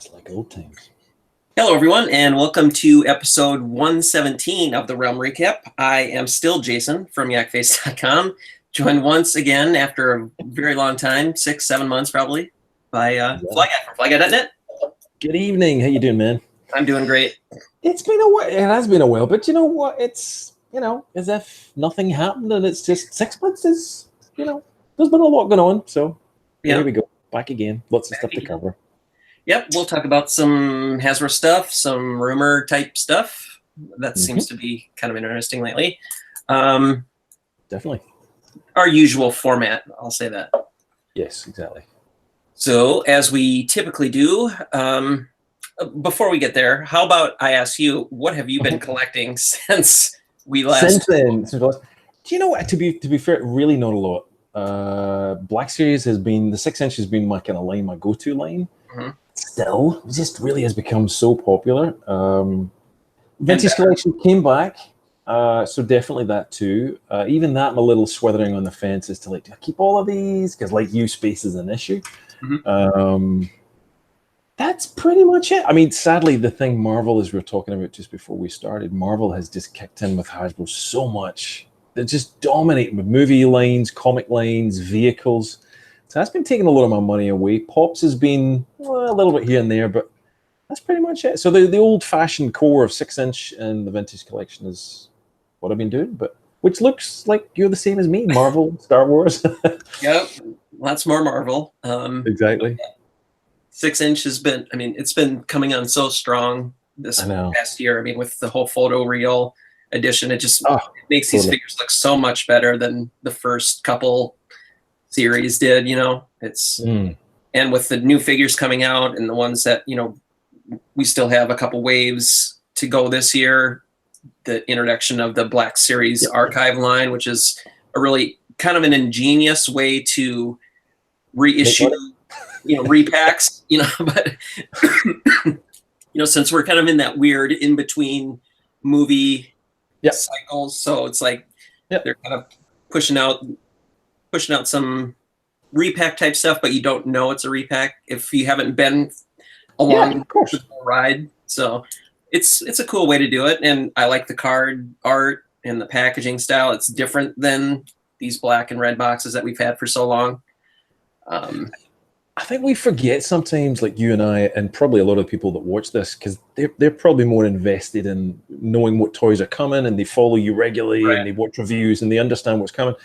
It's like old times. Hello, everyone, and welcome to episode 117 of the Realm Recap. I am still Jason from Yakface.com, joined once again after a very long time, 6-7 months probably, by Flyguy from Flyguy.net. Good evening. How you doing, man? I'm doing great. It's been a while. It has been a while, but you know what? It's, as if nothing happened, and it's just 6 months is, there's been a lot going on. So here we go. Back again. Lots of stuff to cover. Yep, we'll talk about some Hasbro stuff, some rumor type stuff. That seems to be kind of interesting lately. Definitely. Our usual format, I'll say that. Yes, exactly. So, as we typically do, before we get there, how about I ask you, what have you been collecting since we last? Since then, do you know what? To be fair, really not a lot. Black Series has been, the 6-inch has been my kind of line, my go-to line. Still, it just really has become so popular. Vintage collection came back, so definitely that too. Even that, I'm a little swithering on the fence as to like, do I keep all of these? Because like space is an issue. That's pretty much it. I mean, sadly, the thing Marvel, as we were talking about just before we started, Marvel has just kicked in with Hasbro so much. They're just dominating with movie lines, comic lines, vehicles. So that's been taking a lot of my money away. Pops has been a little bit here and there, but that's pretty much it. So the old-fashioned core of 6-inch and the vintage collection is what I've been doing, but which looks like you're the same as me, Marvel, Star Wars. Yep, lots more Marvel. Exactly. 6-inch has been, I mean, it's been coming on so strong this past year. I mean, with the whole photo reel edition, it just makes these figures look so much better than the first couple series did, it's and with the new figures coming out and the ones that we still have a couple waves to go this year, the introduction of the Black Series archive line, which is a really kind of an ingenious way to reissue repacks, but since we're kind of in that weird in between movie cycles, so it's like they're kind of pushing out some repack type stuff, but you don't know it's a repack if you haven't been along the ride. So it's a cool way to do it, and I like the card art and the packaging style. It's different than these black and red boxes that we've had for so long. I think we forget sometimes, like you and I, and probably a lot of people that watch this, because they're probably more invested in knowing what toys are coming, and they follow you regularly, and they watch reviews, and they understand what's coming.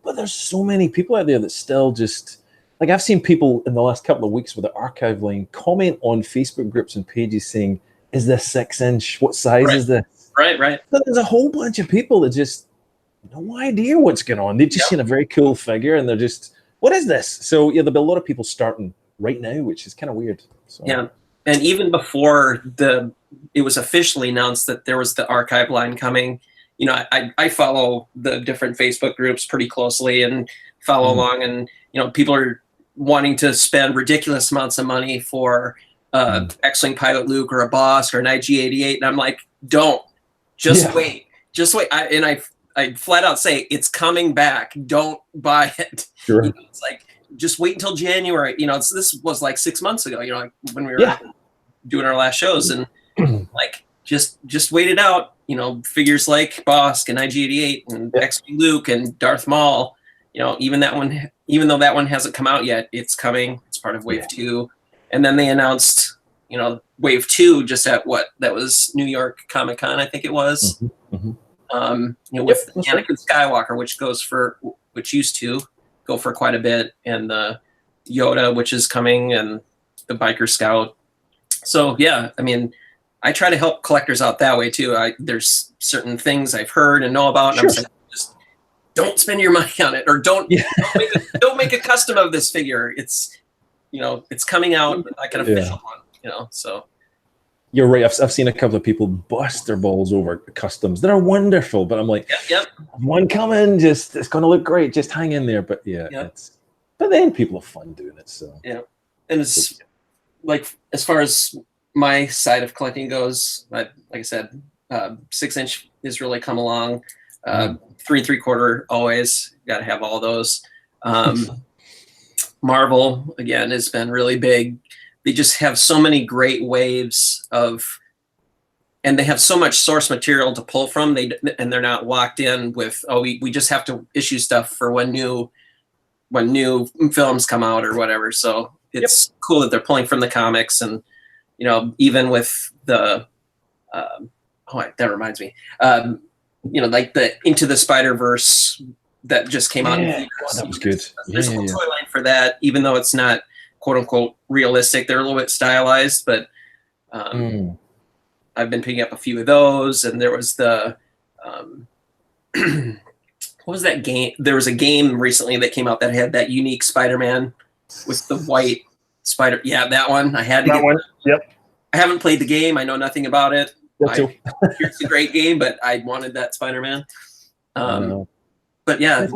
But there's so many people out there that still just, like I've seen people in the last couple of weeks with the archive line comment on Facebook groups and pages saying, is this 6-inch? What size is this? Right. So there's a whole bunch of people that just no idea what's going on. They've just seen a very cool figure and they're just, what is this? So there'll be a lot of people starting right now, which is kind of weird. So. Yeah. And even before it was officially announced that there was the archive line coming, I follow the different Facebook groups pretty closely and follow along, and people are wanting to spend ridiculous amounts of money for X-Wing pilot Luke or a Bosk or an IG-88, and I'm like, don't, wait. I flat out say it's coming back. Don't buy it. Sure. It's like, just wait until January. This was like 6 months ago. Like when we were doing our last shows, and like just wait it out. Figures like Bosk and IG-88 and X-Wing Luke and Darth Maul. Even though that one hasn't come out yet, it's coming. It's part of Wave 2, and then they announced Wave 2 just at that was New York Comic-Con, I think it was. With Anakin Skywalker, which used to go for quite a bit, and the Yoda, which is coming, and the Biker Scout. So I mean, I try to help collectors out that way too. There's certain things I've heard and know about, and I'm saying, just don't spend your money on it, or don't make a custom of this figure. It's it's coming out like an official one. So. You're right. I've seen a couple of people bust their balls over customs that are wonderful, but I'm like, one coming, it's going to look great. Just hang in there. But but then people have fun doing it. So and it's like, as far as my side of collecting goes, like I said, 6-inch has really come along. 3 3/4 always got to have all those. Marvel again has been really big. they just have so many great waves of, and they have so much source material to pull from. They're not locked in with, oh, we just have to issue stuff for when new films come out or whatever. So it's cool that they're pulling from the comics, and even with the that reminds me, like the Into the Spider-Verse that just came out in theaters. That was good. There's a whole toy line for that, even though it's not quote unquote realistic. They're a little bit stylized, but I've been picking up a few of those. And there was the what was that game? There was a game recently that came out that had that unique Spider-Man with the white spider. Yeah, that one. I had to get one. Yep. I haven't played the game. I know nothing about it. It's a great game, but I wanted that Spider-Man. But yeah,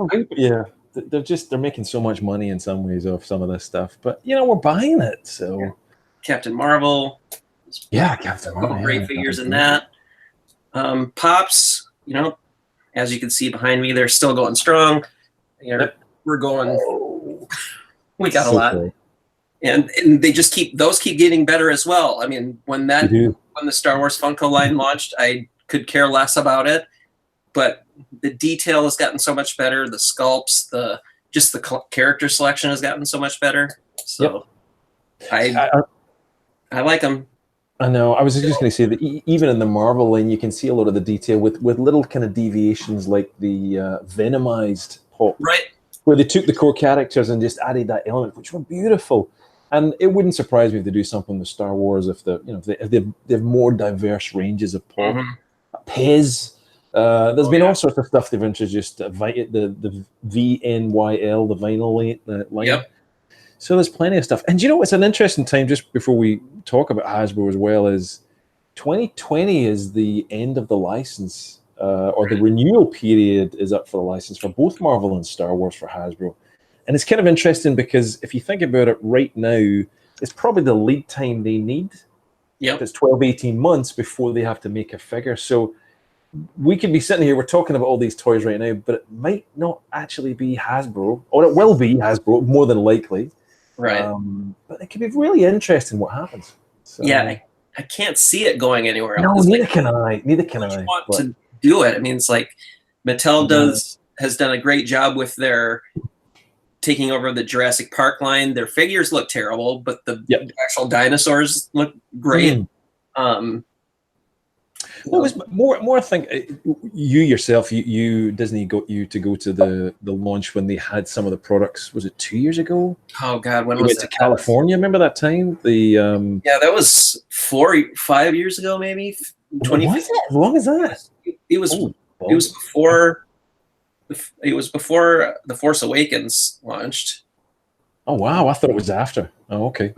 they're making so much money in some ways off some of this stuff. But we're buying it. So Captain Marvel. Yeah, Captain Marvel. Great figures in that. Pops, as you can see behind me, they're still going strong. We're going. We got a lot. Cool. And they just keep getting better as well. I mean, when the Star Wars Funko line launched, I could care less about it, but the detail has gotten so much better. The sculpts, the character selection has gotten so much better. So I like them. I know. I was just going to say that even in the Marvel line, you can see a lot of the detail with little kind of deviations, like the Venomized pop, right? Where they took the core characters and just added that element, which were beautiful. And it wouldn't surprise me if they do something with Star Wars if they have more diverse ranges of pop. Pez. There's been all sorts of stuff they've introduced. The VNYL, the vinyl line. Yep. So there's plenty of stuff. And it's an interesting time, just before we talk about Hasbro as well, is 2020 is the end of the license, or the renewal period is up for the license for both Marvel and Star Wars for Hasbro. And it's kind of interesting because if you think about it right now, it's probably the lead time they need. Yep. It's 12, 18 months before they have to make a figure. So we could be sitting here, we're talking about all these toys right now, but it might not actually be Hasbro, or it will be Hasbro, more than likely. Right. But it could be really interesting what happens. So, yeah, I can't see it going anywhere else. No, neither can I. Neither can I. Want to do it. I mean, it's like Mattel has done a great job with their taking over the Jurassic Park line. Their figures look terrible, but the actual dinosaurs look great. Well, it was more. I think you yourself, you Disney got you to go to the launch when they had some of the products. Was it 2 years ago? Oh God, when we went to California? Remember that time? That was 5 years ago, maybe. 20. Was it as long as that? It was. It was before. It was before The Force Awakens launched. Oh wow! I thought it was after. Oh okay.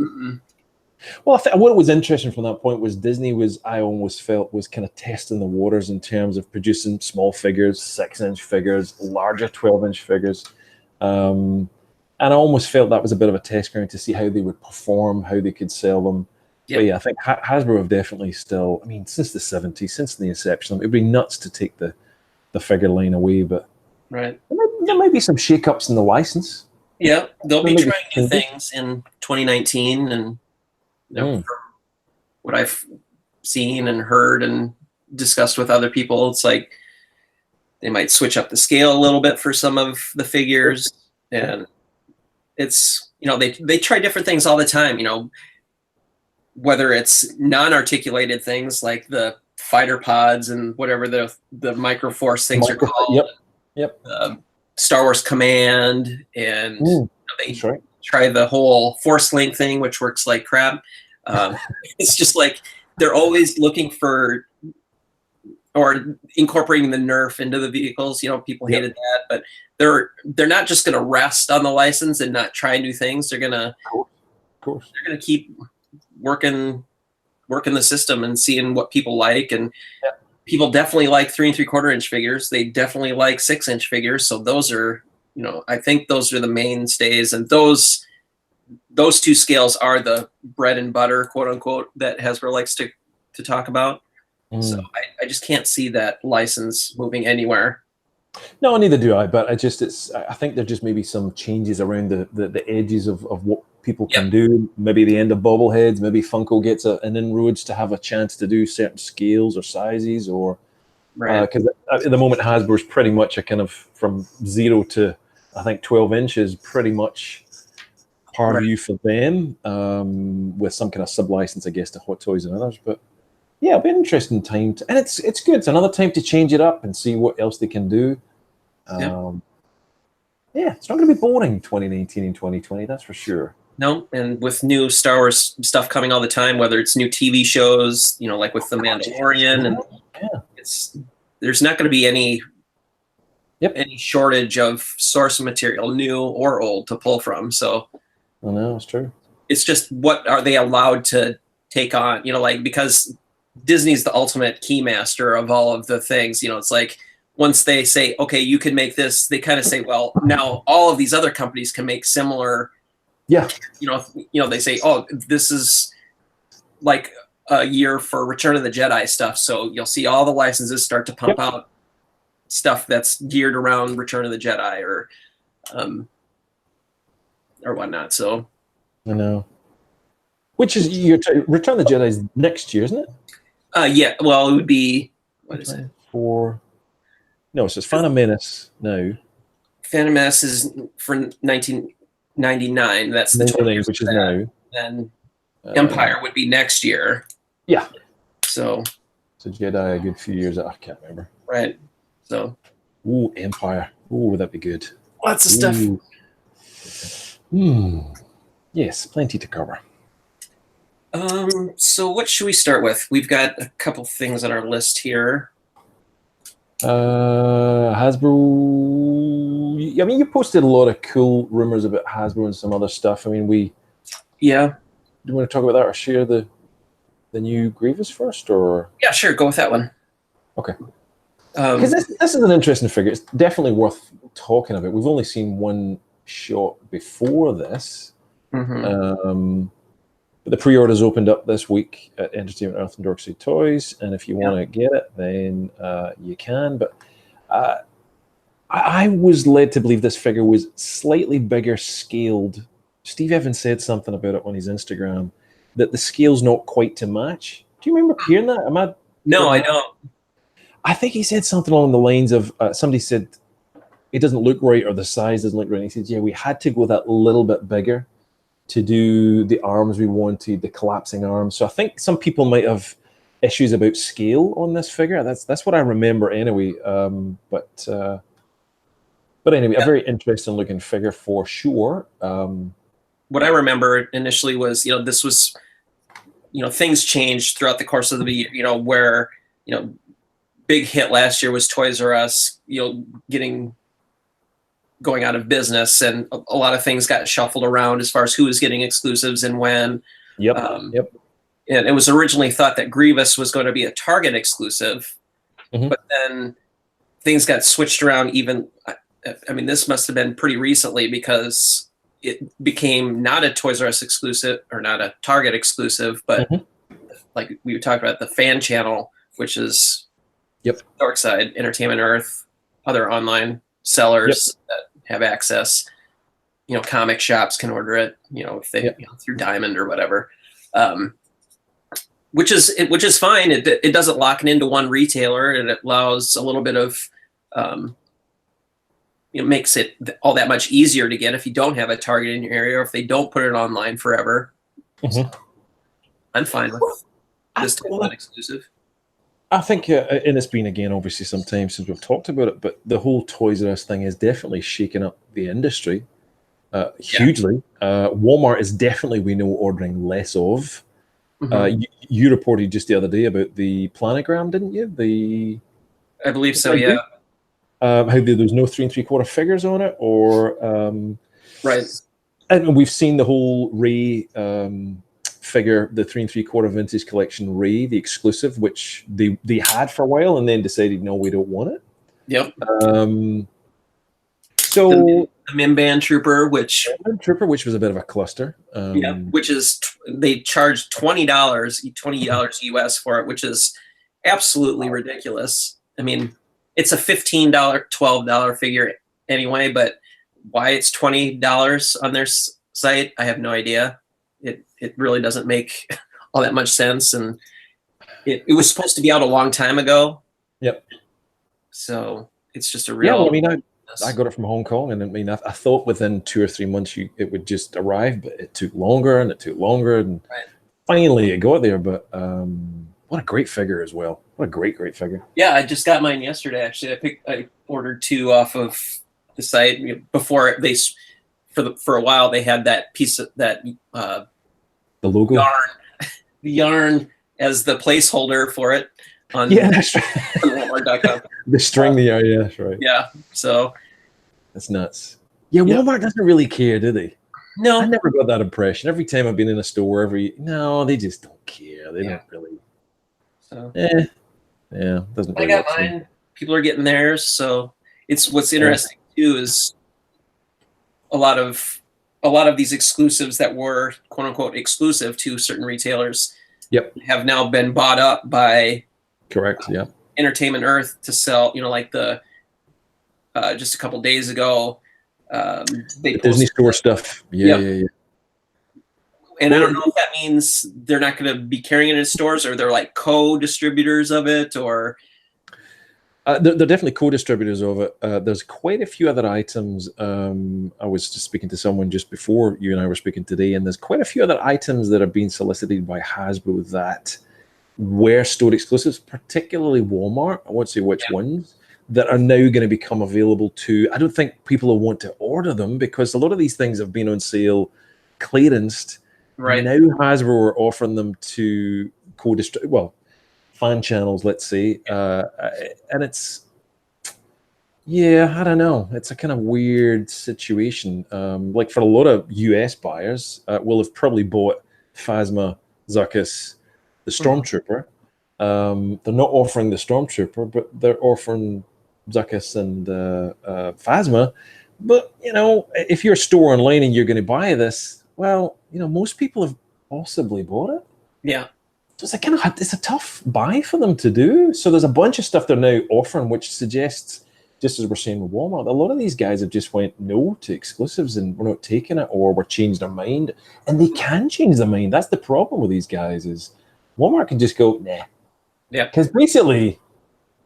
Well, what was interesting from that point was Disney I almost felt, was kind of testing the waters in terms of producing small figures, 6-inch figures, larger 12-inch figures. And I almost felt that was a bit of a test ground to see how they would perform, how they could sell them. Yep. But yeah, I think Hasbro have definitely still, I mean, since the 70s, since the inception, it would be nuts to take the figure line away, but right. There might be some shakeups in the license. Yeah, they'll be trying new things in 2019, and from what I've seen and heard and discussed with other people, it's like they might switch up the scale a little bit for some of the figures, and it's they try different things all the time. Whether it's non-articulated things like the fighter pods and whatever the Microforce things are called. Yep. Star Wars Command, and they try the whole Force Link thing, which works like crap. It's just like they're always looking for or incorporating the Nerf into the vehicles. People hated that, but they're not just going to rest on the license and not try new things. They're gonna, they're gonna keep working the system and seeing what people like. And people definitely like 3 3/4-inch figures. They definitely like 6-inch figures. So those are, I think those are the mainstays, and those two scales are the bread and butter, quote unquote, that Hasbro likes to talk about. So I just can't see that license moving anywhere. No, neither do I. But I think there just maybe some changes around the edges of what people Yep. can do. Maybe the end of bobbleheads. Maybe Funko gets an inroads to have a chance to do certain scales or sizes, or Right. because at the moment Hasbro's pretty much a kind of from 0 to I think 12 inches, pretty much par Right. view for them, with some kind of sub license, I guess, to Hot Toys and others. But yeah, it'll be an interesting time, and it's good. It's another time to change it up and see what else they can do. Yep. Yeah, it's not going to be boring 2019 and 2020, that's for sure. No, and with new Star Wars stuff coming all the time, whether it's new TV shows, like with The Mandalorian, and there's not going to be any shortage of source material, new or old, to pull from. So I know, it's true. It's just, what are they allowed to take on? Because Disney's the ultimate keymaster of all of the things. It's like, once they say, okay, you can make this, they kind of say, well, now all of these other companies can make similar. Yeah. They say, oh, this is like a year for Return of the Jedi stuff. So you'll see all the licenses start to pump out stuff that's geared around Return of the Jedi or whatnot. So I know. Which is Return of the Jedi is next year, isn't it? Yeah. Well, it would be, what is it? No, it's just Phantom Menace now. Phantom Menace is for 1999. That's the 20 years, which is now. And Empire would be next year. Yeah. So Jedi a good few years. I can't remember. Right. So. Ooh, Empire. Ooh, that'd be good. Lots of stuff. Yes, plenty to cover. So what should we start with? We've got a couple things on our list here. Hasbro. I mean, you posted a lot of cool rumors about Hasbro and some other stuff. I mean, Yeah. Do you want to talk about that or share the new Grievous first, or? Yeah, sure. Go with that one. Okay. Because this is an interesting figure. It's definitely worth talking about. We've only seen one shot before this. Mm-hmm. But the pre-orders opened up this week at Entertainment Earth and Dorkside Toys, and if you want to get it, then you can. But I was led to believe this figure was slightly bigger scaled. Steve Evans said something about it on his Instagram, that the scale's not quite to match. Do you remember hearing that? No, I don't. I think he said something along the lines of, somebody said it doesn't look right, or the size doesn't look right. And he said, yeah, we had to go that little bit bigger to do the arms we wanted, the collapsing arms. So I think some people might have issues about scale on this figure. That's what I remember anyway. But anyway, a very interesting looking figure for sure. What I remember initially was, this was, things changed throughout the course of the year, where, big hit last year was Toys R Us, going out of business, and a lot of things got shuffled around as far as who was getting exclusives and when. Yep. And it was originally thought that Grievous was going to be a Target exclusive, but then things got switched around. Even, I mean, this must have been pretty recently, because it became not a Toys R Us exclusive, or not a Target exclusive, but like we talked about, the fan channel, which is Dorkside, Entertainment Earth, other online sellers that have access. Comic shops can order it, if they through Diamond or whatever, which is fine. It doesn't lock it into one retailer, and it allows a little bit of makes it all that much easier to get if you don't have a Target in your area, or if they don't put it online forever. So I'm fine with this type of exclusive. I think, and it's been, again, obviously some time since we've talked about it, but the whole Toys R Us thing is definitely shaking up the industry hugely. Walmart is definitely, we know, ordering less of. You reported just the other day about the planogram, didn't you? I believe so, yeah. How there's no 3 3/4 figures on it, or right. And we've seen the whole Ray figure, the 3 3/4 vintage collection Ray, the exclusive, which they had for a while and then decided, no, we don't want it. Yep. So the Mimban Trooper, which was a bit of a cluster. Which is they charged $20 US for it, which is absolutely ridiculous. I mean, it's a $15, $12 figure anyway, but why it's $20 on their site. I have no idea. It really doesn't make all that much sense, and it was supposed to be out a long time ago. Yep. So it's just a real. Yeah, well, I mean, I got it from Hong Kong, and I mean, I thought within 2 or 3 months it would just arrive, but it took longer, and Right. finally it got there. But what a great figure as well! What a great figure! Yeah, I just got mine yesterday. Actually, I ordered 2 off of the site before they for a while they had that piece of that The logo, the yarn as the placeholder for it on that's right. Walmart.com. The string, yeah, that's right. Yeah, so That's nuts. Yeah, Walmart doesn't really care, do they? no, I never got that impression. Every time I've been in a store, no, they just don't care. They don't really. So doesn't. I Really got mine. People are getting theirs. So it's what's interesting too is a lot of these exclusives that were quote unquote exclusive to certain retailers. Yep. Have now been bought up by. Correct. Yeah. Entertainment Earth to sell. Like the just a couple days ago. They Disney Store stuff. Yeah. And I don't know if that means they're not going to be carrying it in stores, or they're like co-distributors of it, or they're definitely co-distributors of it. There's quite a few other items. I was just speaking to someone just before you and I were speaking today, and there's quite a few other items that are being solicited by Hasbro that were store exclusives, particularly Walmart. I won't say which ones, that are now going to become available to. I don't think people will want to order them because a lot of these things have been on sale, clearanced. right Now Hasbro are offering them to fan channels, let's say, and it's, I don't know. It's a kind of weird situation. Like for a lot of US buyers, will have probably bought Phasma, Zuckuss, the Stormtrooper. They're not offering the Stormtrooper, but they're offering Zuckuss and Phasma. But if you're a store online and you're going to buy this, well, most people have possibly bought it. Yeah. So it's a tough buy for them to do. So there's a bunch of stuff they're now offering, which suggests, just as we're saying with Walmart, a lot of these guys have just went no to exclusives and we're not taking it, or we're changed our mind. And they can change their mind. That's the problem with these guys is Walmart can just go, nah. Yeah. Because basically,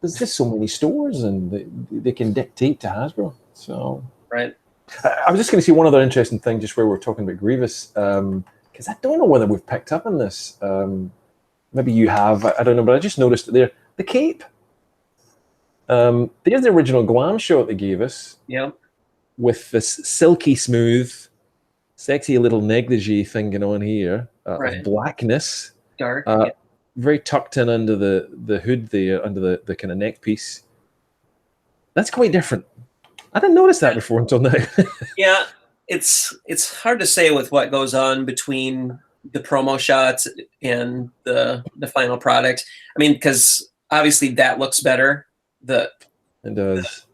there's just so many stores and they can dictate to Hasbro. So right. I was just going to see one other interesting thing, just where we're talking about Grievous, because I don't know whether we've picked up on this. Maybe you have. I don't know, but I just noticed there the cape. There's the original glam shot they gave us. Yeah. With this silky smooth, sexy little negligee thing going on here of blackness. Dark. Very tucked in under the hood there, under the kind of neck piece. That's quite different. I didn't notice that before until now. Yeah, it's hard to say with what goes on between the promo shots and the final product. I mean, because obviously that looks better. It does.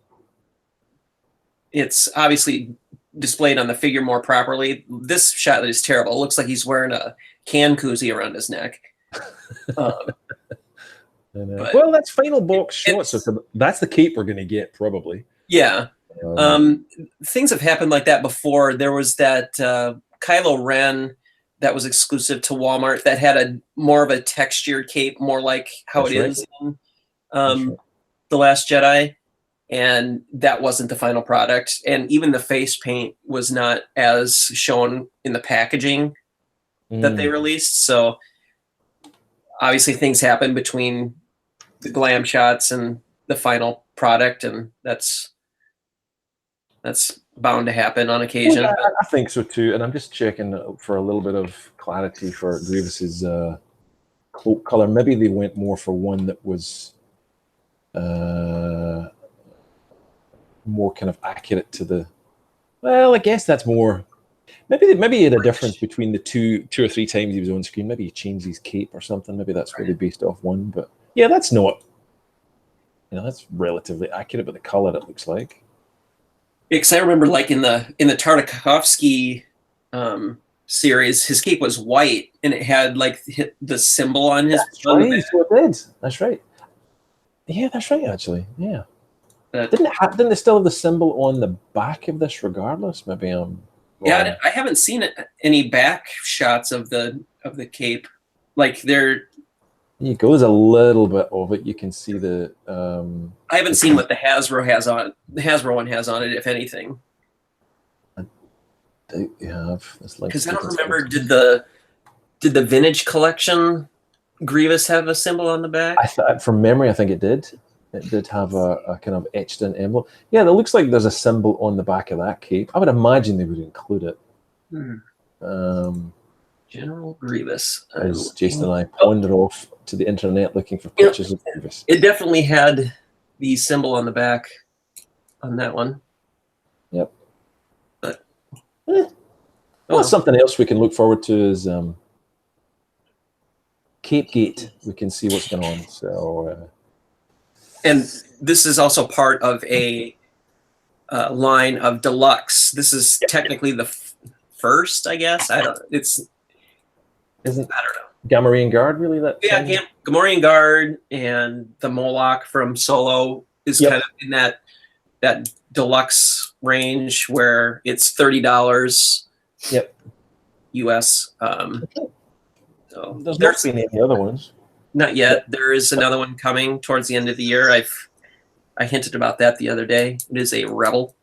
It's obviously displayed on the figure more properly. This shot is terrible. It looks like he's wearing a can koozie around his neck. Well, that's final box shot. So that's the cape we're going to get probably. Yeah. Things have happened like that before. There was that Kylo Ren that was exclusive to Walmart that had a more of a textured cape, more like how it is in The Last Jedi. And that wasn't the final product. And even the face paint was not as shown in the packaging that they released. So obviously things happen between the glam shots and the final product, and that's bound to happen on occasion. Well, I think so too. And I'm just checking for a little bit of clarity for Grievous's cloak color. Maybe they went more for one that was more kind of accurate to the. Well, I guess that's more. Maybe he had a difference between the two or three times he was on screen. Maybe he changed his cape or something. Maybe that's where they based off one. But yeah, that's not. That's relatively accurate, but the color it looks like. Because I remember, like in the Tartakovsky series, his cape was white and it had like the symbol on his. That's right. So it did. That's right. Yeah, that's right. Actually, didn't they still have the symbol on the back of this? Regardless, maybe I'm Yeah, I haven't seen any back shots of the cape. Like they're. You go, there's a little bit of it. You can see the. I haven't seen what the Hasbro has on. The Hasbro one has on it, if anything. Because I don't remember. Did the Vintage Collection Grievous have a symbol on the back? From memory, I think it did. It did have a kind of etched in emblem. Yeah, it looks like there's a symbol on the back of that cape. I would imagine they would include it. General Grievous. As Jason and I wandered off to the internet looking for pictures of Grievous. It definitely had the symbol on the back on that one. Yep. But something else we can look forward to is Cape Gate. We can see what's going on. So. And this is also part of a line of deluxe. This is technically the first, I guess. I don't know. Gamorrean Guard really? Gamorrean Guard and the Moloch from Solo is kind of in that deluxe range where it's $30. Yep. US. So there's not been any other ones. Not yet. There is another one coming towards the end of the year. I hinted about that the other day. It is a Rebel.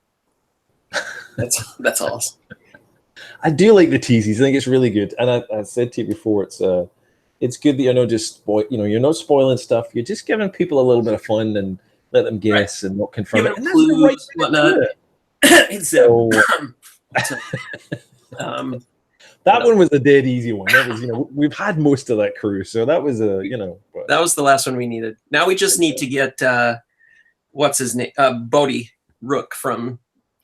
That's all. I do like the teases. I think it's really good. And I said to you before, it's good that you're not just you're not spoiling stuff. You're just giving people a little bit of fun and let them guess and not confirm it. Clues, whatnot. That one was a dead easy one. That was, we've had most of that crew, so that was that was the last one we needed. Now we just need to get what's his name, Bodhi Rook from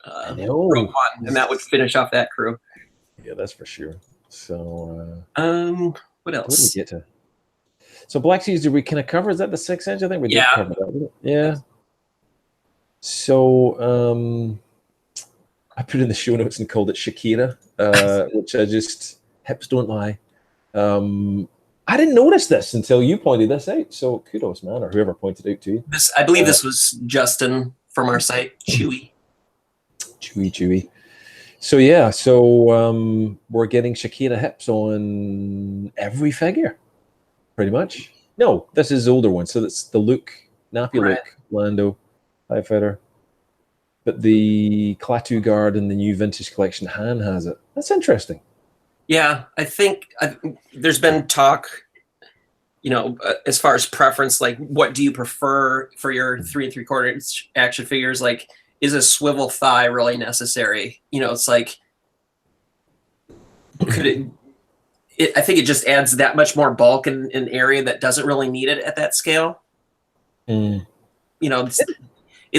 Rogue One, and that would finish off that crew. Yeah, that's for sure. So, what else? What did we get to? So Black Seas, did we kind of cover? Is that the 6 inch? I think we did cover that. Didn't it? Yeah. So, I put in the show notes and called it Shakira, which hips don't lie. I didn't notice this until you pointed this out. So kudos, man, or whoever pointed it out to you. I believe this was Justin from our site, Chewy. So we're getting Shakira hips on every figure, pretty much. No, this is the older one. So that's the Luke, Nappy Luke, Lando, TIE Fighter. But the Klaatu Guard in the new Vintage Collection Han has it. That's interesting. Yeah, I think there's been talk, as far as preference, like what do you prefer for your 3 3/4 action figures? Like, is a swivel thigh really necessary? It's like, I think it just adds that much more bulk in an area that doesn't really need it at that scale. It's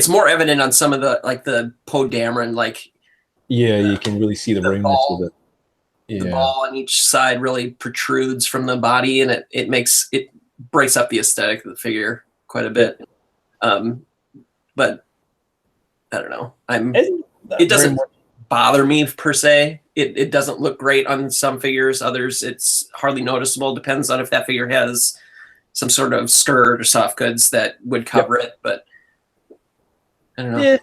more evident on some of the Poe Dameron, you can really see the roundness of it. Yeah. The ball on each side really protrudes from the body, and it breaks up the aesthetic of the figure quite a bit. But I don't know. It doesn't bother me per se. It doesn't look great on some figures. Others, it's hardly noticeable. Depends on if that figure has some sort of skirt or soft goods that would cover it. But I don't know. Yeah.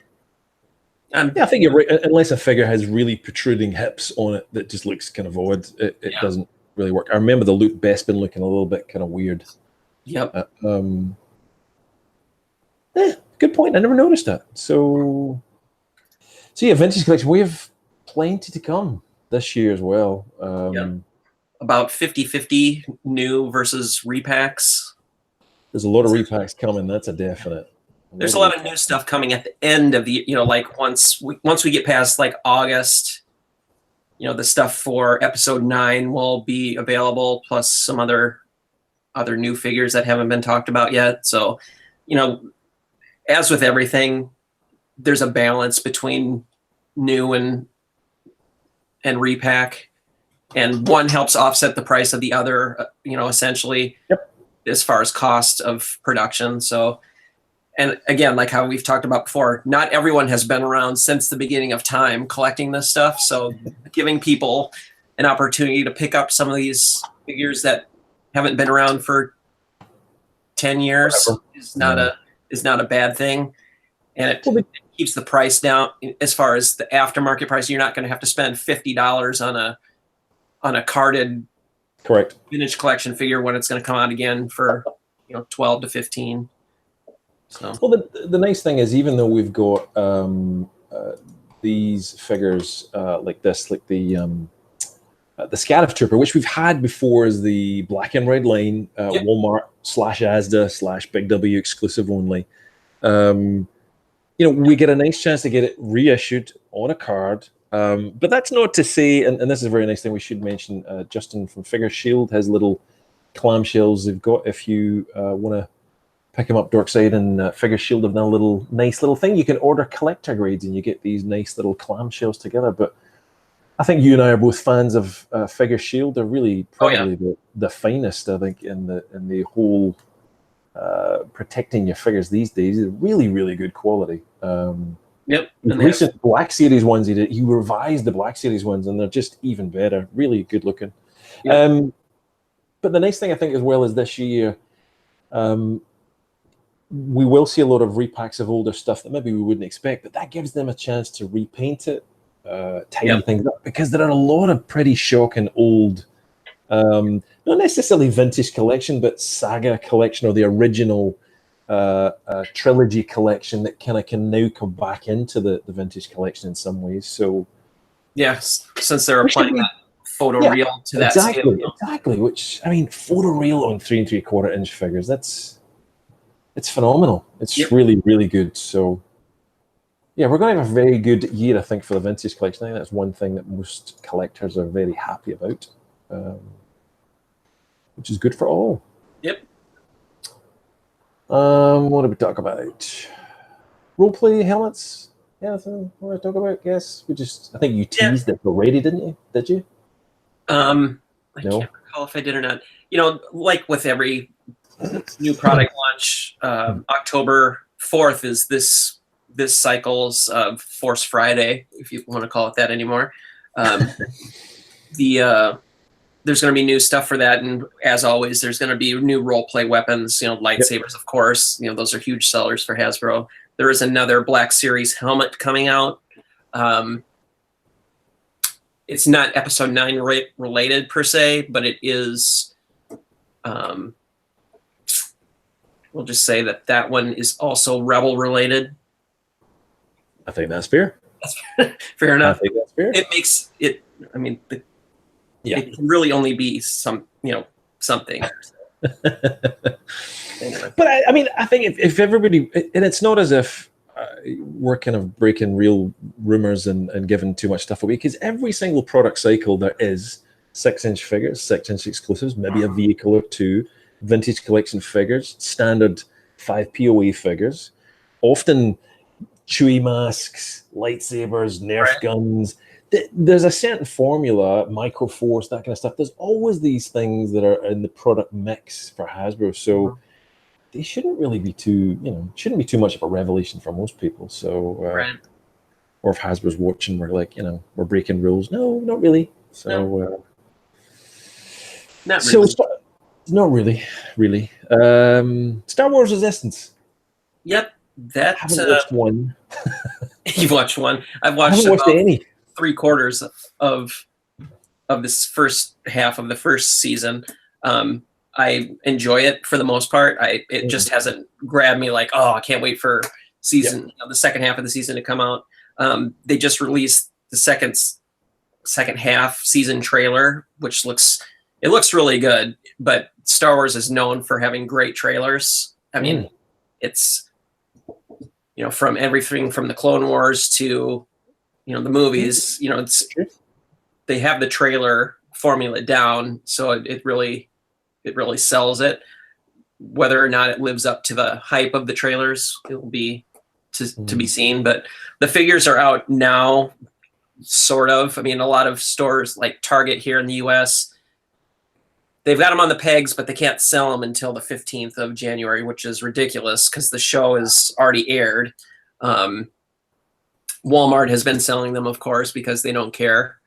I think you're right. Unless a figure has really protruding hips on it that just looks kind of odd, it doesn't really work. I remember the Luke Bespin looking a little bit kind of weird. Yep. Good point. I never noticed that. So yeah, Vintage Collection. We have plenty to come this year as well. About 50-50 new versus repacks. There's a lot of repacks coming. That's a definite. There's a lot of new stuff coming at the end of the, once we get past August, the stuff for episode 9 will be available, plus some other new figures that haven't been talked about yet. So, as with everything, there's a balance between new and repack, and one helps offset the price of the other, essentially, as far as cost of production. So, and again, like how we've talked about before, not everyone has been around since the beginning of time collecting this stuff. So giving people an opportunity to pick up some of these figures that haven't been around for 10 years is not a bad thing. And keeps the price down as far as the aftermarket price. You're not going to have to spend $50 on a carded Correct. vintage collection figure when it's going to come out again for 12 to 15. So well, the nice thing is, even though we've got these figures like this, like the Scarif Trooper, which we've had before as the black and red line, Walmart /Asda /Big W exclusive only. We get a nice chance to get it reissued on a card. But that's not to say, and this is a very nice thing we should mention, Justin from Figure Shield has little clamshells they've got. If you want to pick them up, Dorkside and Figure Shield have done a nice little thing. You can order collector grades and you get these nice little clamshells together. But I think you and I are both fans of Figure Shield. They're really probably the finest, I think, in the whole protecting your figures these days. Is really, really good quality. Yep. The recent Black Series ones he revised the Black Series ones, and they're just even better. Really good looking. Yep. But the nice thing I think as well is this year, we will see a lot of repacks of older stuff that maybe we wouldn't expect, but that gives them a chance to repaint it, tidy things up, because there are a lot of pretty shocking old, not necessarily vintage collection, but saga collection or the original trilogy collection that kind of can now come back into the vintage collection in some ways. So yes, since they're applying that photo reel to that scale. Exactly. Which, I mean, photo reel on 3 3/4 inch figures, it's phenomenal. It's really, really good. So yeah, we're going to have a very good year, I think, for the vintage collection. I think that's one thing that most collectors are very happy about, which is good for all. Yep. What did we talk about? Roleplay helmets. Yeah, that's what I talk about. Yes, I think you teased it already, didn't you? Did you? I can't recall if I did or not. Like with every new product launch, October 4th is this cycle's Force Friday, if you want to call it that anymore. There's going to be new stuff for that, and as always, there's going to be new role play weapons. Lightsabers, of course. Those are huge sellers for Hasbro. There is another Black Series helmet coming out. It's not Episode 9 related per se, but it is. We'll just say that one is also Rebel related. I think that's fair. That's fair enough. I think that's fair. It makes it. I mean, it can really only be something. Anyway. But I think if everybody, and it's not as if we're kind of breaking real rumors and giving too much stuff away, because every single product cycle there is 6-inch figures, 6-inch exclusives, maybe a vehicle or two, vintage collection figures, standard 5 POA figures, often Chewie masks, lightsabers, Nerf guns. There's a certain formula, Micro Force, that kind of stuff. There's always these things that are in the product mix for Hasbro. So they shouldn't really be shouldn't be too much of a revelation for most people. So, or if Hasbro's watching, we're like, we're breaking rules. No, not really. So, not really. Not really. Star Wars Resistance. Yep, I haven't watched one. You've watched one. I haven't watched any. 3/4 of this first half of the first season. I enjoy it for the most part. It just hasn't grabbed me like, I can't wait for the second half of the season to come out. They just released the second half season trailer, which looks really good. But Star Wars is known for having great trailers. I mean, it's from everything from the Clone Wars to the movies. They have the trailer formula down, so it really sells it. Whether or not it lives up to the hype of the trailers, it will be to be seen. But the figures are out now, sort of. I mean, a lot of stores like Target here in the U.S., they've got them on the pegs, but they can't sell them until the 15th of January, which is ridiculous because the show is already aired. Walmart has been selling them, of course, because they don't care.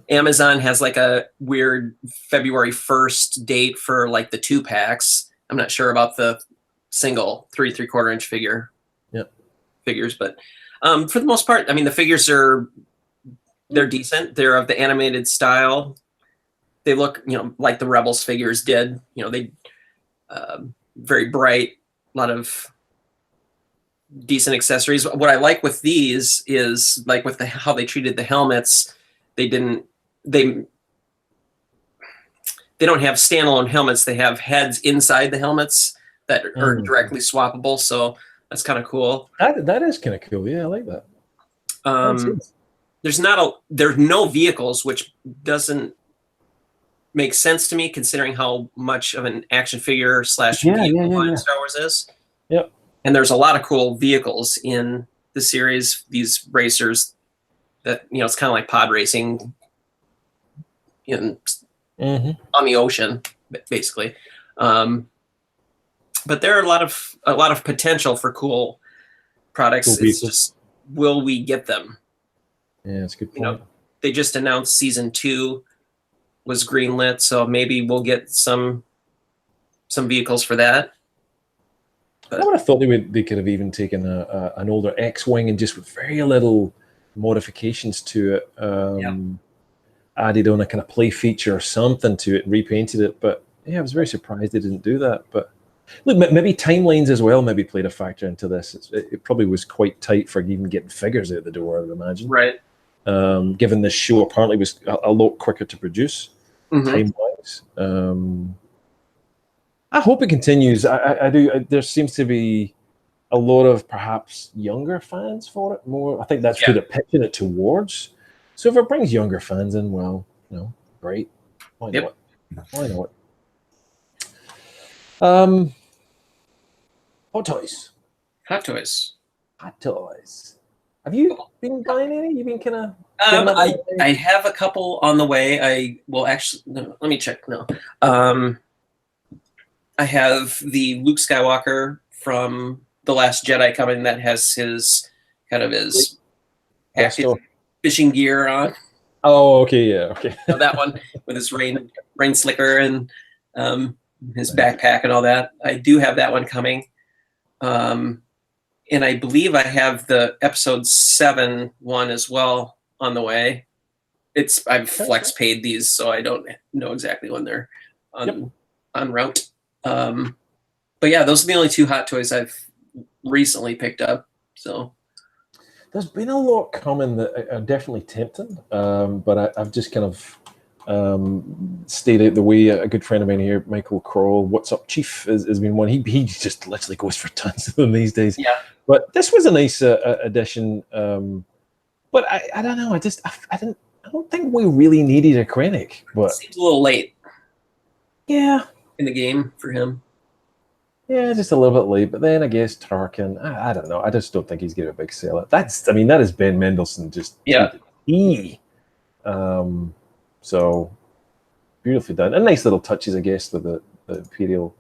Amazon has like a weird February 1st date for like the 2-packs. I'm not sure about the single 3 3/4 inch figure. Yep. figures, but for the most part, I mean, the figures they're decent. They're of the animated style. They look, like the Rebels figures did. They very bright, a lot of decent accessories. What I like with these is like with how they treated the helmets. They don't have standalone helmets. They have heads inside the helmets that are directly swappable. So that's kind of cool. That is kind of cool. Yeah, I like that. There's no vehicles, which doesn't make sense to me considering how much of an action figure / vehicle line Star Wars is. Yep. And there's a lot of cool vehicles in the series. These racers that it's kind of like pod racing on the ocean, basically. But there are a lot of potential for cool products. It's just, will we get them? Yeah, that's a good point. They just announced season 2 was greenlit, so maybe we'll get some vehicles for that. But I would have thought they could have even taken an older X-wing and just with very little modifications to it, added on a kind of play feature or something to it, repainted it. But yeah, I was very surprised they didn't do that. But look, maybe timelines as well maybe played a factor into this. It probably was quite tight for even getting figures out the door, I would imagine. Right. Given this show apparently was a lot quicker to produce time-wise. I hope it continues. I do. There seems to be a lot of perhaps younger fans for it more. I think that's who they're pitching it towards. So if it brings younger fans in, well, great. Why not? Why not? Hot toys. Hot toys. Hot toys. Have you been buying any? You've been kind of. I have a couple on the way. I will actually. No, let me check. No. I have the Luke Skywalker from The Last Jedi coming that has his active fishing gear on. Oh, okay, yeah, okay. So that one with his rain slicker and his backpack and all that. I do have that one coming. And I believe I have the episode 7 one as well on the way. I've flex paid these, so I don't know exactly when they're on route. But yeah, those are the only 2 hot toys I've recently picked up. So there's been a lot coming that are definitely tempting, but I've just kind of stayed out the way. A good friend of mine here, Michael Kroll, What's Up Chief, has been one. He just literally goes for tons of them these days. Yeah. But this was a nice addition. But I don't know. I don't think we really needed a Krennic. But it seems a little late. Yeah. In the game for him. Yeah, just a little bit late. But then I guess Tarkin, I don't know. I just don't think he's going to be a big seller. That is Ben Mendelsohn just so beautifully done. And nice little touches, I guess, with the Imperial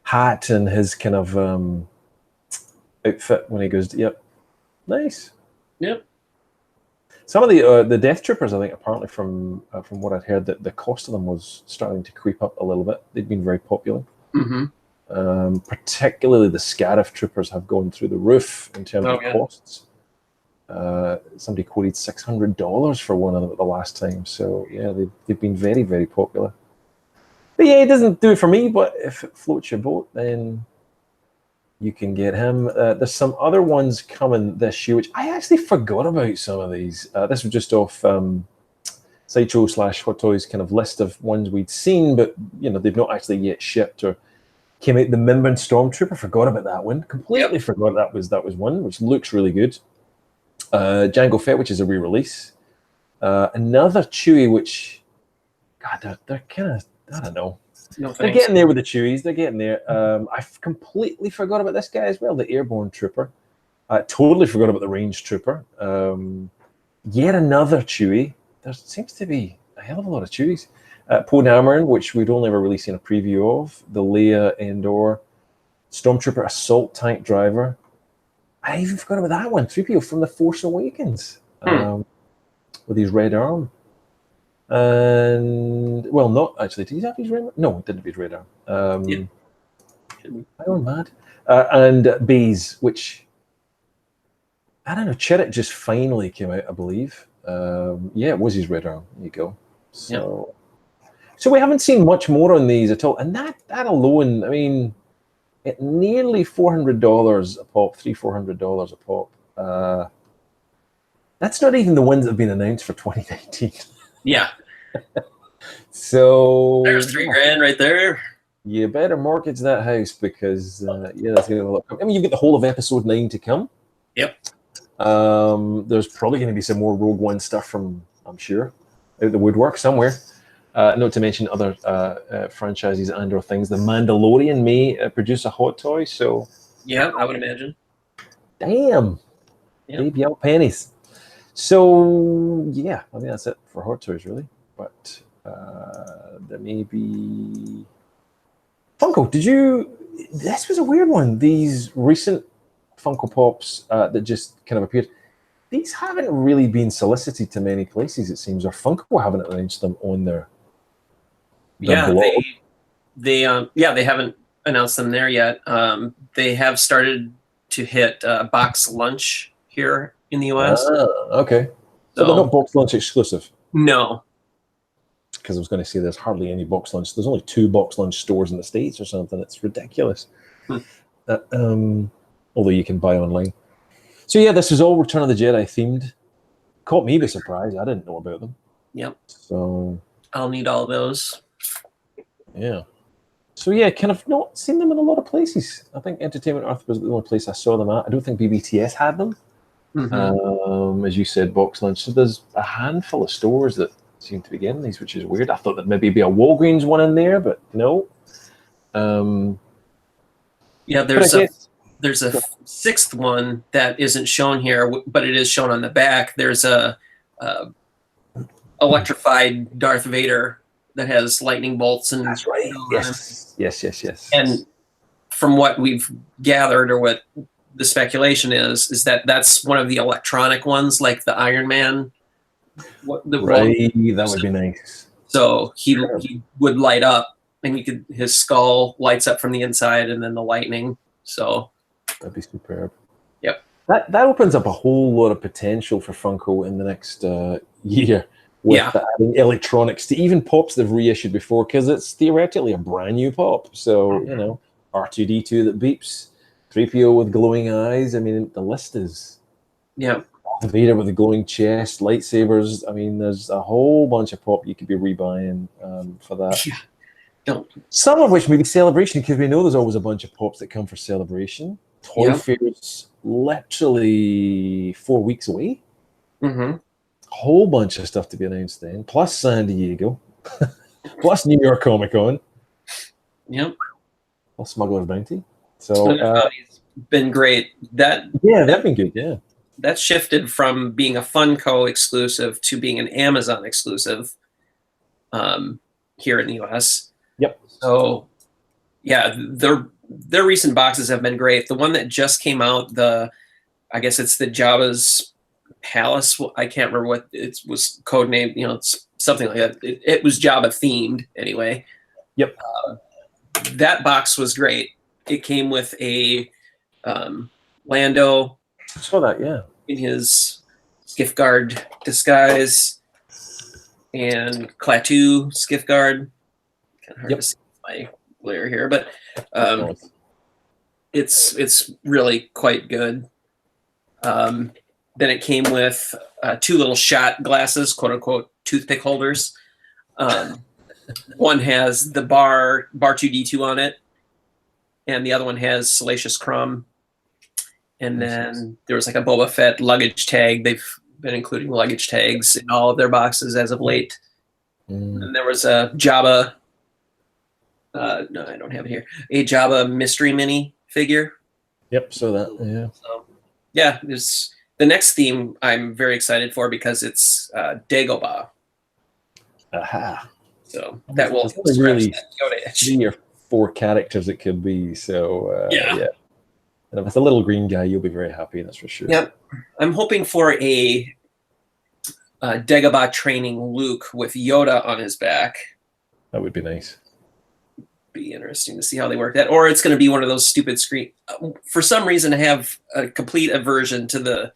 hat and his kind of outfit when he goes, nice. Yep. Some of the Death Troopers, I think, apparently from what I'd heard, that the cost of them was starting to creep up a little bit. They've been very popular. Particularly the Scarif Troopers have gone through the roof in terms of costs. Somebody quoted $600 for one of them at the last time. So yeah, they've been very, very popular. But yeah, it doesn't do it for me. But if it floats your boat, then you can get him. There's some other ones coming this year, which I actually forgot about some of these. This was just off Sideshow / Hot Toys kind of list of ones we'd seen, but they've not actually yet shipped or came out. The Mimban Stormtrooper, forgot about that one. Completely forgot that was one, which looks really good. Jango Fett, which is a re-release. Another Chewie, which, God, they're kind of, I don't know. They're getting there with the Chewies. They're getting there. I've completely forgot about this guy as well, the Airborne Trooper. Totally forgot about the Range Trooper. Yet another Chewie. There seems to be a hell of a lot of Chewies. Poe Dameron, which we'd only ever really seen a preview of. The Leia Endor. Stormtrooper Assault Tank Driver. I even forgot about that one. 3PO from The Force Awakens. With his red arm. And, well, not actually. Did he have his red arm? No, it didn't have his red arm. Am I going mad? And Baze, which I don't know. Chirrut just finally came out, I believe. Yeah, it was his red arm. There you go. So, so we haven't seen much more on these at all, and that alone, I mean, at nearly $400 a pop, $400 a pop. That's not even the ones that have been announced for 2019. Yeah. So There's $3,000 right there. You better mortgage that house because yeah, that's going to be a lot. I mean, you've got the whole of episode 9 to come. Yep. There's probably going to be some more Rogue One stuff from, I'm sure, out the woodwork somewhere. Not to mention other franchises and/or things. The Mandalorian may produce a hot toy. So yeah, I would imagine. Damn, baby out pennies. So yeah, I think that's it for hot toys, really. But there may be Funko. This was a weird one. These recent Funko Pops that just kind of appeared. These haven't really been solicited to many places, it seems, or Funko haven't announced them on their blog. They haven't announced them there yet. They have started to hit box lunch here in the US. Okay. So they're not box lunch exclusive? No. Because I was going to say there's hardly any box lunch. There's only 2 box lunch stores in the States or something. It's ridiculous. Although you can buy online. So yeah, this is all Return of the Jedi themed. Caught me by surprise. I didn't know about them. Yep. So I'll need all those. Yeah. So yeah, kind of not seen them in a lot of places. I think Entertainment Earth was the only place I saw them at. I don't think BBTS had them. Mm-hmm. As you said, box lunch. So there's a handful of stores that seem to be getting these, which is weird. I thought there'd maybe be a Walgreens one in there, but no. Yeah, there's a 6th one that isn't shown here, but it is shown on the back. There's a electrified Darth Vader that has lightning bolts and that's right. Yes. And from what we've gathered, or what the speculation is that that's one of the electronic ones, like the Iron Man. That would be nice. So he would light up, and his skull lights up from the inside, and then the lightning. So that'd be superb. Yep. That opens up a whole lot of potential for Funko in the next year. With adding electronics to even pops they've reissued before, because it's theoretically a brand new pop. So, you know, R2-D2 that beeps, 3PO with glowing eyes. I mean, the list is... Yeah. Vader with the glowing chest, lightsabers. I mean, there's a whole bunch of pop you could be rebuying for that. Yeah. Don't. Some of which may be Celebration, because we know there's always a bunch of pops that come for Celebration. Toy Fair's literally 4 weeks away. Mm-hmm. Whole bunch of stuff to be announced then, plus San Diego, plus New York Comic Con. Yep. Plus Smuggler's Bounty. So it's been great. They've been good. Yeah, that shifted from being a Funko exclusive to being an Amazon exclusive here in the US. Yep. So yeah, their recent boxes have been great. The one that just came out, I guess it's the Jabba's Palace. I can't remember what it was codenamed. You know, it's something like that. It was Jabba themed anyway. Yep. That box was great. It came with a Lando. I saw that, yeah. In his Skiff Guard disguise, and Klaatu Skiff Guard. Kind of hard to see my glare here, but it's really quite good. Then it came with 2 little shot glasses, quote unquote, toothpick holders. One has the bar 2D2 on it, and the other one has Salacious Crumb. And then there was like a Boba Fett luggage tag. They've been including luggage tags in all of their boxes as of late. And there was a Jabba. No, I don't have it here. A Jabba mystery mini figure. Yep, saw that. Yeah. So, yeah, there's the next theme I'm very excited for, because it's Dagobah. Aha. So that will really 3 or 4 characters it could be. So yeah. And if it's a little green guy, you'll be very happy, that's for sure. Yep. I'm hoping for a Dagobah training Luke with Yoda on his back. That would be nice. Be interesting to see how they work that. Or it's going to be one of those stupid screen. For some reason, I have a complete aversion to the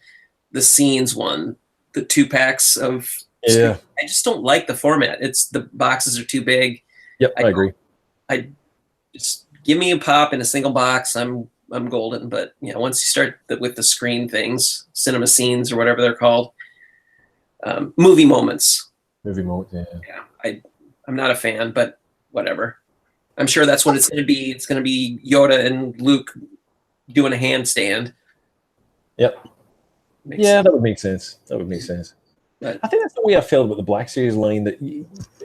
the scenes one, the 2-packs of. Yeah. I just don't like the format. It's the boxes are too big. Yep, I agree. I just give me a pop in a single box. I'm golden. But once you start with the screen things, cinema scenes or whatever they're called, movie moments. Movie moments, yeah. I'm not a fan, but whatever. I'm sure that's what it's going to be. It's going to be Yoda and Luke doing a handstand. Yep. Makes sense. That would make sense. That would make sense. But I think that's the way I felt about the Black Series line, that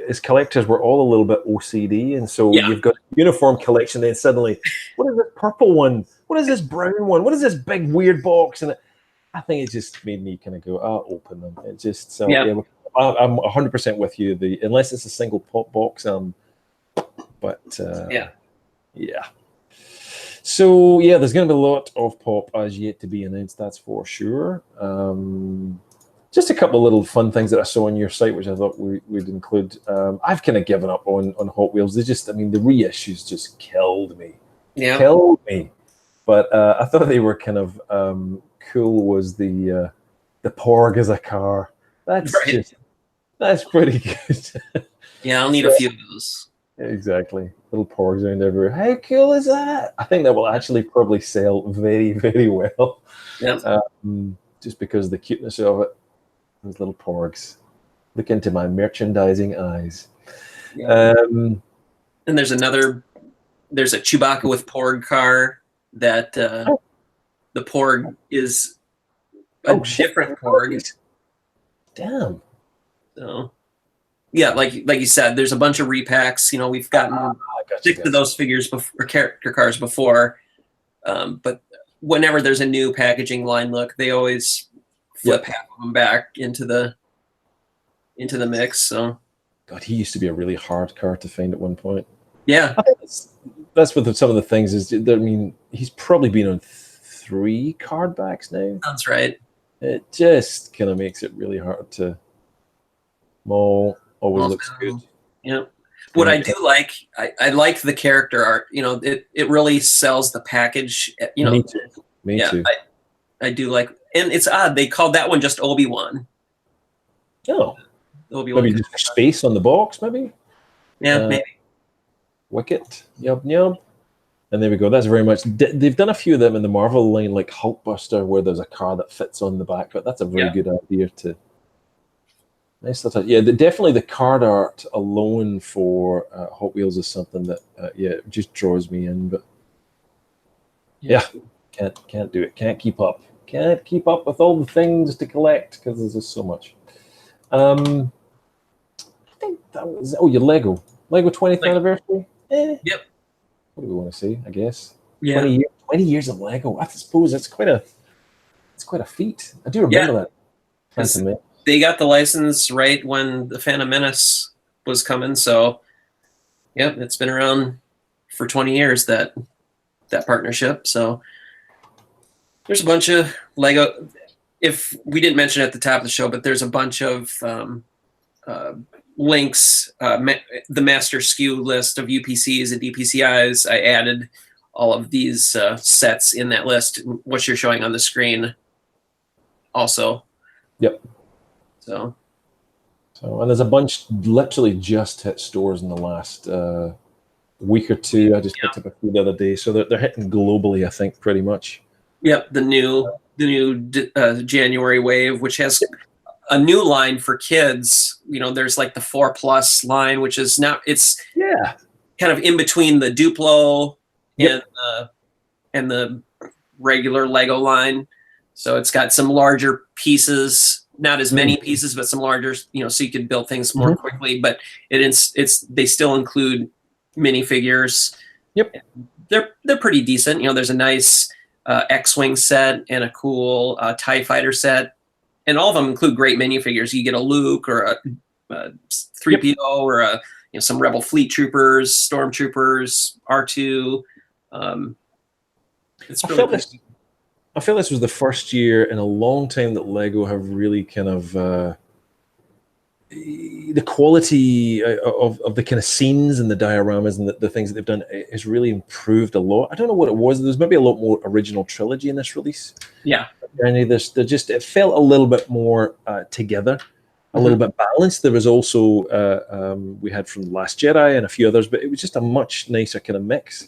as collectors, we're all a little bit OCD. And so you've got a uniform collection, then suddenly, what is this purple one? What is this brown one? What is this big weird box? And I think it just made me kind of go, open them. It just, so I'm 100% with you. Unless it's a single pop box, yeah. So there's going to be a lot of pop as yet to be announced. That's for sure. Just a couple of little fun things that I saw on your site, which I thought we'd include. I've kind of given up on Hot Wheels. The reissues just killed me. Yeah, killed me. But I thought they were kind of cool. Was the Porg as a car? That's pretty good. Yeah, I'll need a few of those. Exactly. Little Porgs around everywhere. How cool is that? I think that will actually probably sell very, very well. Yeah. Just because of the cuteness of it. Those little Porgs. Look into my merchandising eyes. Yeah. And there's a Chewbacca with Porg car that the Porg is a different Porg. Damn. So yeah, like you said, there's a bunch of repacks. We've gotten 6 of those figures before, character cars before. But whenever there's a new packaging line look, they always flip half of them back into the mix. So, God, he used to be a really hard car to find at one point. Yeah, I think that's what some of the things is. I mean, he's probably been on 3 card backs now. That's right. It just kind of makes it really hard to maul. Always looks good. Yeah. What I do like, I like the character art. It really sells the package. Me too. I do like, and it's odd they called that one just Obi-Wan. Oh, Obi-Wan. Maybe just space on the box, maybe. Yeah, maybe. Wicket. Yep. And there we go. That's very much. They've done a few of them in the Marvel line, like Hulkbuster, where there's a car that fits on the back. But that's a very good idea to. Nice little. Yeah, definitely the card art alone for Hot Wheels is something that it just draws me in. But can't do it. Can't keep up. Can't keep up with all the things to collect because there's just so much. I think that was your Lego 20th anniversary. Yep. What do we want to see? I guess. Yeah. 20 years of Lego. I suppose it's quite a feat. I do remember that. They got the license right when the Phantom Menace was coming, so it's been around for 20 years, that partnership. So there's a bunch of Lego. If we didn't mention it at the top of the show, but there's a bunch of links, the master SKU list of UPCs and DPCIs. I added all of these sets in that list, what you're showing on the screen also. Yep. So and there's a bunch literally just hit stores in the last week or two. I just picked up a few the other day, so they're hitting globally, I think, pretty much. Yep, the new January wave, which has a new line for kids. There's like the 4+ line, which is now kind of in between the Duplo and the regular Lego line. So it's got some larger pieces. Not as many pieces, but some larger, so you could build things more quickly. But they still include minifigures. Yep, they're pretty decent. There's a nice X-wing set and a cool TIE fighter set, and all of them include great minifigures. You get a Luke or a 3PO or some Rebel fleet troopers, stormtroopers, R2. It's really cool. I feel this was the first year in a long time that Lego have really kind of the quality of the kind of scenes and the dioramas and the things that they've done has really improved a lot. I don't know what it was. There's maybe a lot more original trilogy in this release. Yeah. And it felt a little bit more together, a little bit balanced. There was also we had from The Last Jedi and a few others, but it was just a much nicer kind of mix.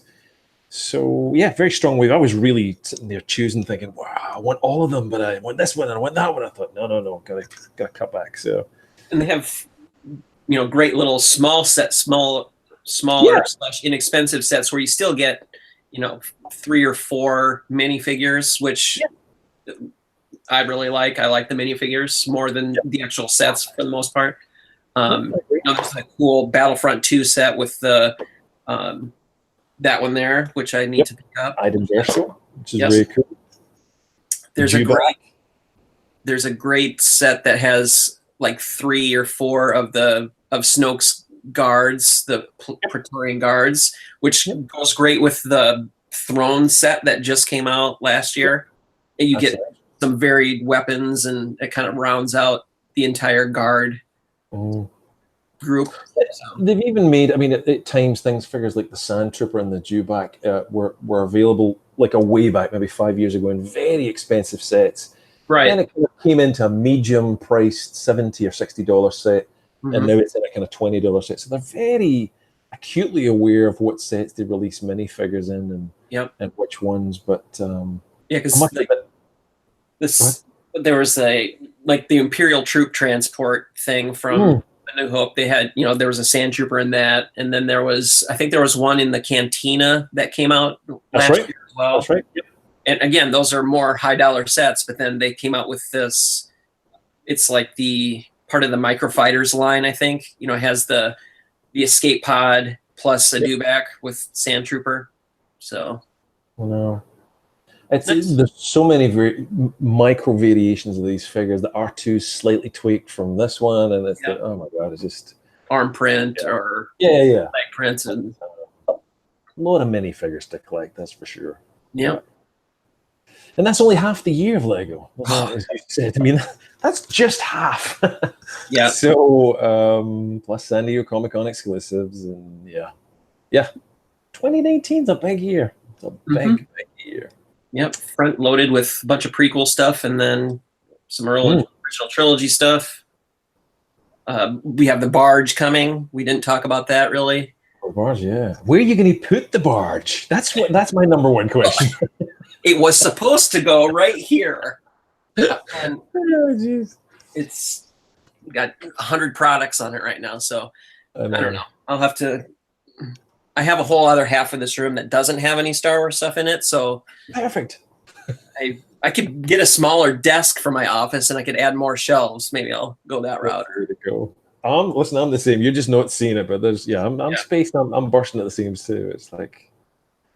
So yeah, very strong wave. I was really sitting there choosing, thinking, "Wow, I want all of them, but I want this one and I want that one." I thought, no, gotta cut back. So, and they have, great little smaller / inexpensive sets where you still get, 3 or 4 minifigures, which I really like. I like the minifigures more than the actual sets for the most part. There's a cool Battlefront 2 set with the that one there, which I need to pick up. Item Verso, which is really cool. There's a great set that has like 3 or 4 of Snoke's guards, the Praetorian guards, which goes great with the throne set that just came out last year. And you get some varied weapons, and it kind of rounds out the entire guard group. They've even made, at times figures like the Sand Trooper and the Dewback were available like a way back, maybe 5 years ago, in very expensive sets. Right. Then it kind of came into a medium priced $70 or $60 set, and now it's in a kind of $20 set. So they're very acutely aware of what sets they release minifigures in and which ones. But because there was the Imperial troop transport thing from A New Hope. They had, there was a Sand Trooper in that, and then there was one in the Cantina that came out last year as well. That's right. Yep. And again, those are more high dollar sets, but then they came out with this. It's like the part of the Microfighters line, I think. It has the escape pod plus a dewback with Sand Trooper. So, there's so many micro variations of these figures. The R2 slightly tweaked from this one, and it's oh my god, it's just arm print or leg prints, and a lot of minifigures to collect. That's for sure. Yeah. And that's only half the year of Lego, as you said. That's just half. Yeah. So, plus San Diego Comic-Con exclusives, and 2019's a big year. It's a big year. Yep, front loaded with a bunch of prequel stuff, and then some original trilogy stuff. We have the barge coming. We didn't talk about that really. The barge, yeah. Where are you going to put the barge? That's my number one question. It was supposed to go right here. And it's got 100 products on it right now, so I don't know. I'll have to. I have a whole other half of this room that doesn't have any Star Wars stuff in it, so perfect. I could get a smaller desk for my office, and I could add more shelves. Maybe I'll go that route. There to go. Listen, I'm the same. You're just not seeing it, but there's I'm spaced. I'm bursting at the seams too. It's like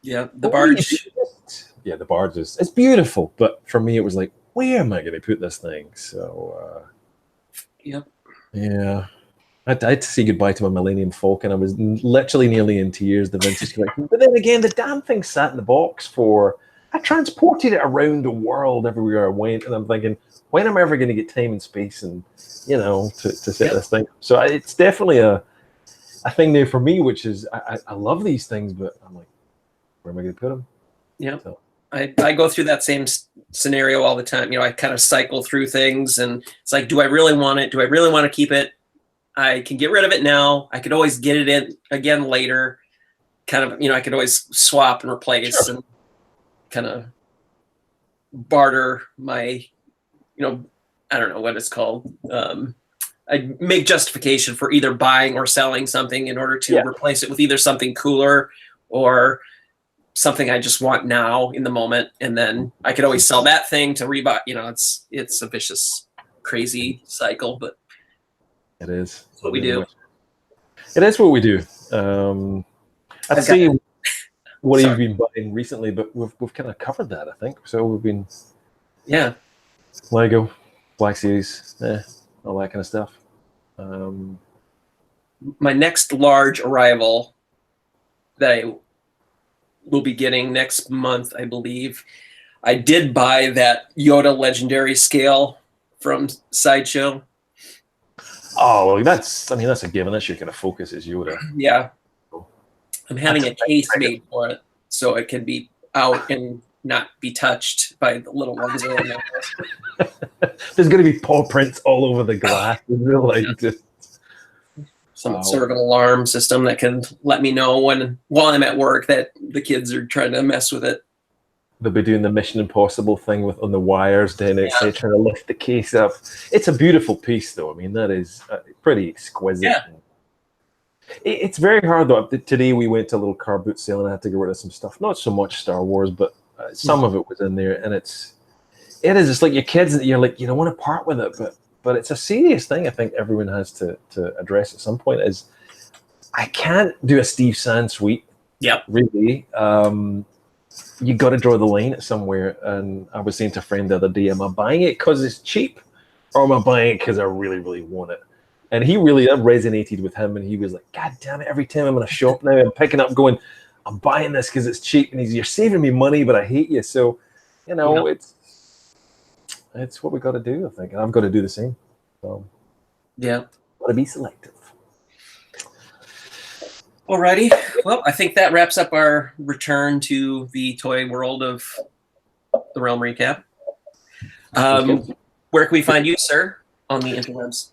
the barge. Yeah, the barge it's beautiful, but for me it was like, where am I going to put this thing? So yeah, I had to say goodbye to my Millennium Falcon. I was literally nearly in tears, the vintage collection. But then again, the damn thing sat in the box I transported it around the world everywhere I went, and I'm thinking, when am I ever going to get time and space and to set this thing? So it's definitely a thing there for me, which is I love these things, but I'm like, where am I going to put them? Yeah. So. I go through that same scenario all the time. I kind of cycle through things, and it's like, do I really want it? Do I really want to keep it? I can get rid of it now. I could always get it in again later. Kind of, I could always swap and replace and kind of barter my, I don't know what it's called. I make justification for either buying or selling something in order to replace it with either something cooler or something I just want now in the moment, and then I could always sell that thing to rebuy. It's a vicious, crazy cycle, but it is. That's what we do. It is what we do. I'd say what have you been buying recently, but we've kind of covered that, I think. So we've been Lego, Black Series, all that kind of stuff. My next large arrival that I will be getting next month, I believe. I did buy that Yoda Legendary scale from Sideshow. Oh, well, that's a given. That's your kind of focus is Yoda. Yeah. I'm having a case made for it so it can be out and not be touched by the little ones around my house. There's going to be paw prints all over the glass. Some sort of an alarm system that can let me know while I'm at work that the kids are trying to mess with it. They'll be doing the Mission Impossible thing on the wires down outside, trying to lift the case up. It's a beautiful piece, though. I mean, that is pretty exquisite. Yeah. It's very hard, though. Today we went to a little car boot sale and I had to get rid of some stuff. Not so much Star Wars, but some of it was in there. And it is. It's like your kids, you're like, you don't want to part with it, but it's a serious thing I think everyone has to address at some point is I can't do a Steve Sand suite. Yep. Really. You got to draw the line at somewhere. And I was saying to a friend the other day, am I buying it because it's cheap or am I buying it because I really, really want it? And he really resonated with him. And he was like, God damn it, every time I'm in a shop now, I'm picking up going, I'm buying this because it's cheap. And you're saving me money, but I hate you. So, it's what we got to do, I think. And I've got to do the same. So, got to be selective. Alrighty. Well, I think that wraps up our return to the toy world of the Realm Recap. Where can we find you, sir, on the interwebs?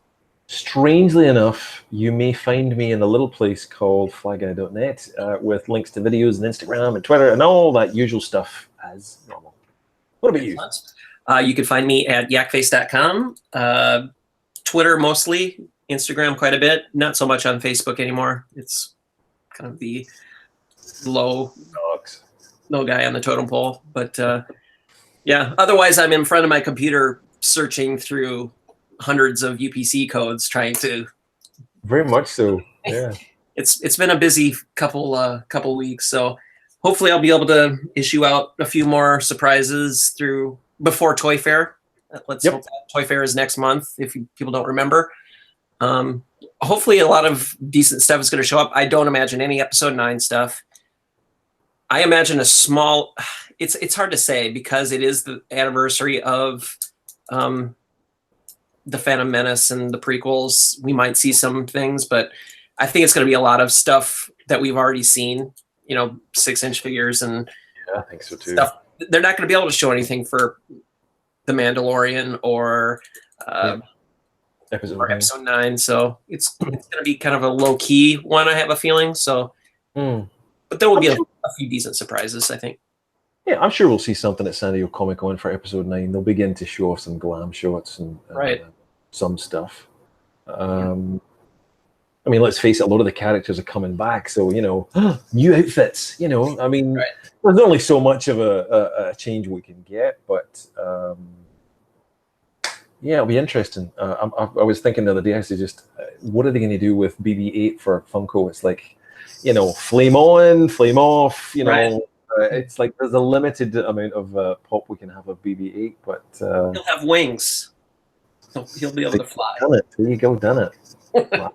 Strangely enough, you may find me in a little place called flyguy.net with links to videos and Instagram and Twitter and all that usual stuff as normal. What about you? You can find me at Yakface.com. Twitter mostly, Instagram quite a bit. Not so much on Facebook anymore. It's kind of the low guy on the totem pole. But otherwise I'm in front of my computer searching through hundreds of UPC codes trying to. Very much so. Yeah. It's been a busy couple weeks, so hopefully I'll be able to issue out a few more surprises before Toy Fair. Let's hope that Toy Fair is next month if people don't remember. Hopefully a lot of decent stuff is going to show up. I don't imagine any episode 9 stuff. I imagine a small, it's hard to say because it is the anniversary of the Phantom Menace and the prequels. We might see some things, but I think it's going to be a lot of stuff that we've already seen, 6-inch figures and I think so too. Stuff. They're not going to be able to show anything for The Mandalorian or episode 9. So it's going to be kind of a low key one, I have a feeling. So, but there will be a few decent surprises, I think. Yeah, I'm sure we'll see something at San Diego Comic Con for episode 9. They'll begin to show off some glam shots and some stuff. I mean, let's face it, a lot of the characters are coming back. So, new outfits, there's only so much of a change we can get. But, it'll be interesting. I was thinking the other day, I said, what are they going to do with BB-8 for Funko? It's like, flame on, flame off, it's like there's a limited amount of pop we can have of BB-8, but he'll have wings. He'll be able to fly. Done it. There you go, done it. Wow.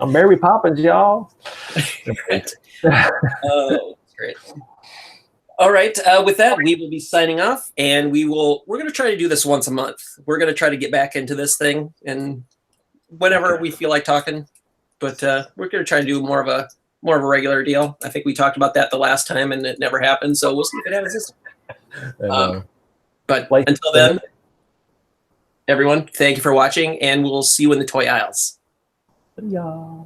I'm Mary Poppins, y'all. Oh, that's great. All right. With that, we will be signing off, and we're going to try to do this once a month. We're going to try to get back into this thing, and whenever we feel like talking, but we're going to try to do more of a regular deal. I think we talked about that the last time and it never happened. So we'll see if it happens this time. But until then, everyone, thank you for watching and we'll see you in the toy aisles. Yeah.